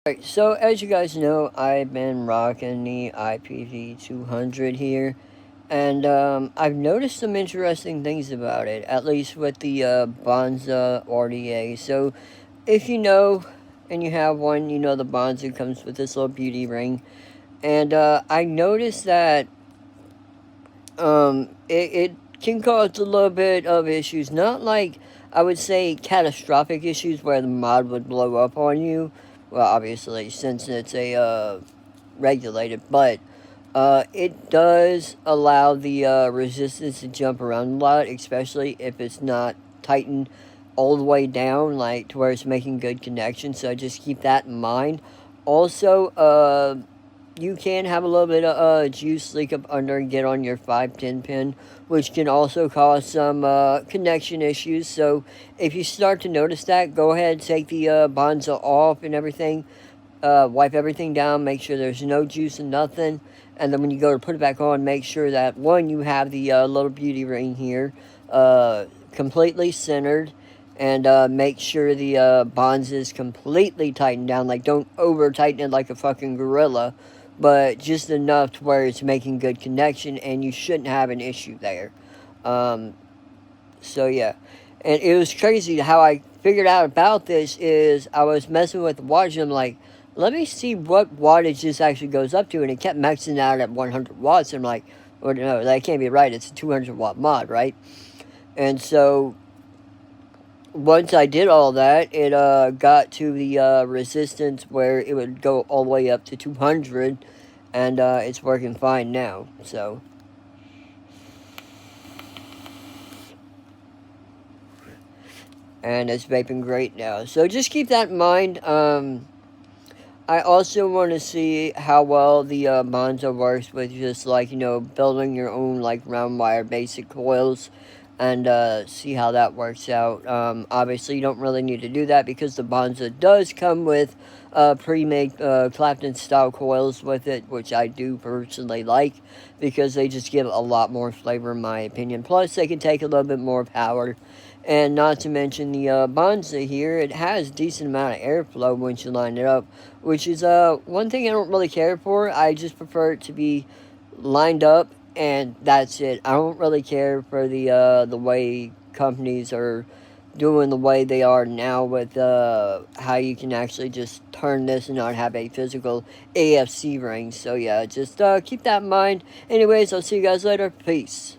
Alright, so as you guys know, I've been rocking the IPV200 here, and I've noticed some interesting things about it, at least with the Bonza RDA. So if you know, and you have one, you know the Bonza comes with this little beauty ring, and I noticed that it can cause a little bit of issues, not like, I would say, catastrophic issues where the mod would blow up on you. Well, obviously, since it's a regulated, but it does allow the resistance to jump around a lot, especially if it's not tightened all the way down, like to where it's making good connection. So just keep that in mind. Also, you can have a little bit of juice leak up under and get on your 510 pin, which can also cause some connection issues. So if you start to notice that, go ahead and take the Bonza off and everything. Wipe everything down, make sure there's no juice and nothing. And then when you go to put it back on, make sure that, one, you have the little beauty ring here completely centered. And make sure the bonds is completely tightened down. Like, don't over tighten it like a fucking gorilla, but just enough to where it's making good connection, and you shouldn't have an issue there. Um, so yeah, and it was crazy how I figured out about this is I was messing with the wattage and I'm like, let me see what wattage this actually goes up to, and it kept maxing out at 100 watts. And I'm like, well, no, that can't be right. It's a 200 watt mod, right? And so once I did all that, it got to the resistance where it would go all the way up to 200, and it's working fine now. So. And it's vaping great now. So just keep that in mind. I also want to see how well the Monza works with just like, building your own like round wire basic coils, and see how that works out. Obviously, you don't really need to do that because the Bonza does come with pre-made Clapton style coils with it, which I do personally like because they just give a lot more flavor in my opinion. Plus, they can take a little bit more power. And not to mention the Bonza here, it has decent amount of airflow once you line it up, which is one thing I don't really care for. I just prefer it to be lined up, and that's it. I don't really care for the way companies are doing the way they are now with how you can actually just turn this and not have a physical AFC ring. So yeah, just keep that in mind. Anyways, I'll see you guys later. Peace.